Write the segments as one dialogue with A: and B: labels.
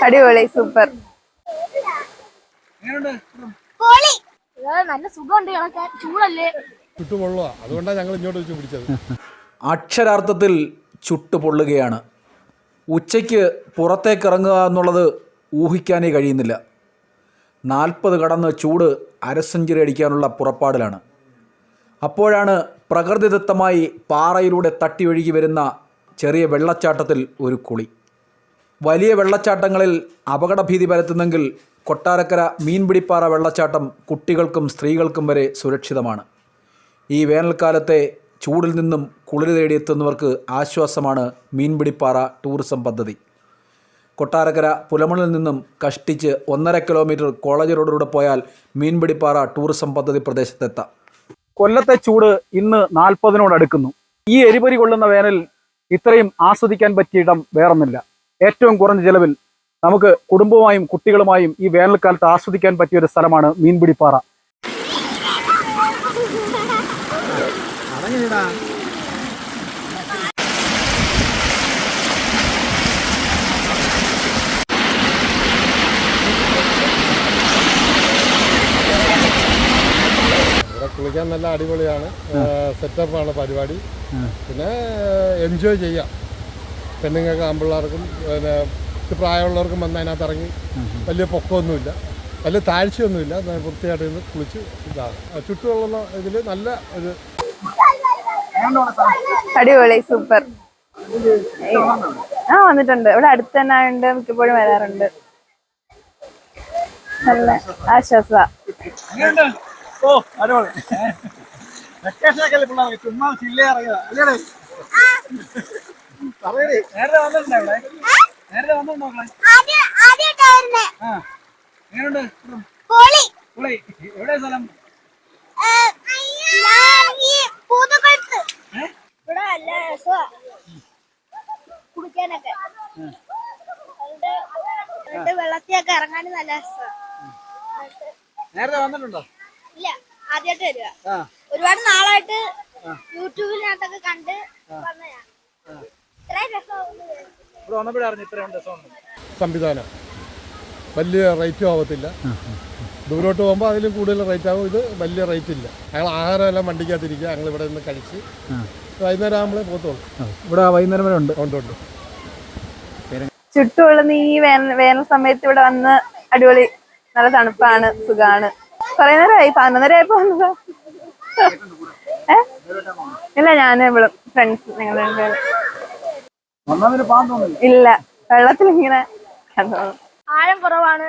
A: അടിപൊളി, സൂപ്പർ.
B: നല്ല സുഖമുണ്ട്, ചൂടല്ലേ.
C: ചുട്ടുപൊള്ളുക, അതുകൊണ്ടാണ് ഞങ്ങൾ ഇങ്ങോട്ട് വെച്ച് പിടിച്ചത്.
D: അക്ഷരാർത്ഥത്തിൽ ചുട്ടുപൊള്ളുകയാണ്. ഉച്ചയ്ക്ക് പുറത്തേക്കിറങ്ങുക എന്നുള്ളത് ഊഹിക്കാനേ കഴിയുന്നില്ല. 40 കടന്ന് ചൂട് അരസെഞ്ചുറി അടിക്കാനുള്ള പുറപ്പാടിലാണ്. അപ്പോഴാണ് പ്രകൃതിദത്തമായി പാറയിലൂടെ തട്ടി ഒഴുകി വരുന്ന ചെറിയ വെള്ളച്ചാട്ടത്തിൽ ഒരു കുളി. വലിയ വെള്ളച്ചാട്ടങ്ങളിൽ അപകടഭീതി പരത്തുന്നെങ്കിൽ കൊട്ടാരക്കര മീൻപിടിപ്പാറ വെള്ളച്ചാട്ടം കുട്ടികൾക്കും സ്ത്രീകൾക്കും വരെ സുരക്ഷിതമാണ്. ഈ വേനൽക്കാലത്തെ ചൂടിൽ നിന്നും കുളിര് തേടിയെത്തുന്നവർക്ക് ആശ്വാസമാണ് മീൻപിടിപ്പാറ ടൂറിസം പദ്ധതി. കൊട്ടാരക്കര പുലമണിൽ നിന്നും കഷ്ടിച്ച് 1.5 കിലോമീറ്റർ കോളേജ് റോഡിലൂടെ പോയാൽ മീൻപിടിപ്പാറ ടൂറിസം പദ്ധതി പ്രദേശത്തെത്താം. കൊല്ലത്തെ ചൂട് ഇന്ന് 40നോടടുക്കുന്നു. ഈ എരിപൊരി കൊള്ളുന്ന വേനൽ ഇത്രയും ആസ്വദിക്കാൻ പറ്റിയ ഇടം വേറൊന്നില്ല. ഏറ്റവും കുറഞ്ഞ ചെലവിൽ നമുക്ക് കുടുംബവുമായും കുട്ടികളുമായും ഈ വേനൽക്കാലത്ത് ആസ്വദിക്കാൻ പറ്റിയ ഒരു സ്ഥലമാണ് മീൻപിടിപ്പാറ.
C: കുളിക്കാൻ നല്ല അടിപൊളിയാണ്, സെറ്റപ്പാണ് പരിപാടി. പിന്നെ എൻജോയ് ചെയ്യാം. പെണ്ണുങ്ങൾക്ക് ആമ്പിള്ളേർക്കും പിന്നെ പ്രായമുള്ളവർക്കും വന്ന് അതിനകത്ത് ഇറങ്ങി വലിയ പൊക്കമൊന്നുമില്ല, വലിയ താഴ്ചയൊന്നുമില്ല. വൃത്തിയായിട്ട് ഇന്ന് കുളിച്ച് ഇതാണ് ചുറ്റുമുള്ള ഇതിൽ നല്ല ഒരു
A: അടിപൊളി, സൂപ്പർ. വന്നിട്ടുണ്ട്. ഇവിടെ അടുത്ത് തന്നെ ആയതുകൊണ്ട് മിക്കപ്പോഴും വരാറുണ്ട്. നല്ല ആശ്വാസ.
B: കുടിക്കാനൊക്കെ വെള്ളത്തിലൊക്കെ ഇറങ്ങാനും നല്ല രസമാണ്.
E: നേരത്തെ വന്നിട്ടുണ്ടോ?
B: ഇല്ല, ആദ്യമായിട്ട് വരിക. ഒരുപാട് നാളായിട്ട് യൂട്യൂബിനകത്തൊക്കെ കണ്ട് വന്നയാ.
C: സംവിധാനം വലിയ റേറ്റും ആവത്തില്ല. ദൂരോട്ട് പോകുമ്പോൾ അതിലും കൂടുതൽ റേറ്റ് ആകും. ഇത് വലിയ റേറ്റ് ഇല്ല. ഞങ്ങൾ ആഹാരം എല്ലാം വണ്ടിക്കകത്തിരിക്കുക. ഞങ്ങൾ ഇവിടെ നിന്ന് കഴിച്ച് വൈകുന്നേരം ആകുമ്പോഴേ പോകത്തുള്ളൂ.
D: ഇവിടെ വൈകുന്നേരം വരെ ഉണ്ട്.
C: ഉണ്ട്.
A: ചുട്ടുപൊള്ളുന്ന ഈ വേനൽ സമയത്ത് ഇവിടെ വന്ന് അടിപൊളി, നല്ല തണുപ്പാണ്, സുഖാണ്. കുറെ നേരമായി, 11:30 ആയപ്പോ വന്നതാ. ഇല്ല, ഞാന് ഇവിടെ ഫ്രണ്ട്സ് ഞങ്ങൾ ഇല്ല, വെള്ളത്തിൽ ഇങ്ങനെ
B: ആഴം കുറവാണ്,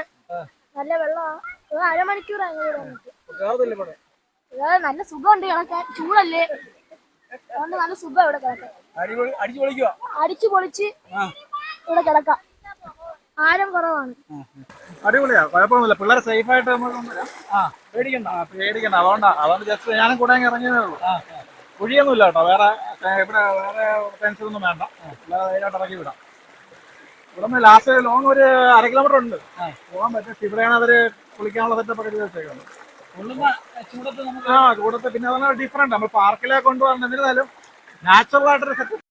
B: നല്ല വെള്ളമാണ്. അരമണിക്കൂർ നല്ല സുഖമുണ്ട് കിടക്കാൻ, ചൂടല്ലേ, അതുകൊണ്ട് നല്ല സുഖം ഇവിടെ കിടക്കാൻ. അടിച്ചു പൊളിച്ച് ഇവിടെ കിടക്കാം. ആഴം കുറവാണ്,
E: അടിപൊളിയാ, കുഴപ്പമൊന്നുമില്ല. പിള്ളേരെ സേഫ് ആയിട്ട് പേടിക്കണ്ട. അതുകൊണ്ട് ജസ്റ്റ് ഞാനും കൂടെ ഇറങ്ങിയതേ ഉള്ളൂ. കുഴിയൊന്നുമില്ല കേട്ടോ. വേറെ ടെൻഷൻ ഒന്നും വേണ്ട. പിള്ളേരെ ധൈര്യമായിട്ട് ഇറക്കി വിടാം. ഇവിടെ നിന്ന് ലാസ്റ്റ് ലോങ് ഒരു 1/2 കിലോമീറ്റർ ഉണ്ട് പോകാൻ പറ്റും. ഇവിടെയാണ് അവര് കുളിക്കാനുള്ള സെറ്റപ്പ് ഒക്കെ ചെയ്ത് വെച്ചേക്കുന്നത്. ചൂടത്ത് പിന്നെ അതാണ് ഡിഫറെന്റ്. നമ്മൾ പാർക്കിലേക്ക് കൊണ്ടുപോകാൻ എന്നിരുന്നാലും നാച്ചുറൽ ആയിട്ടൊരു സെറ്റപ്പ്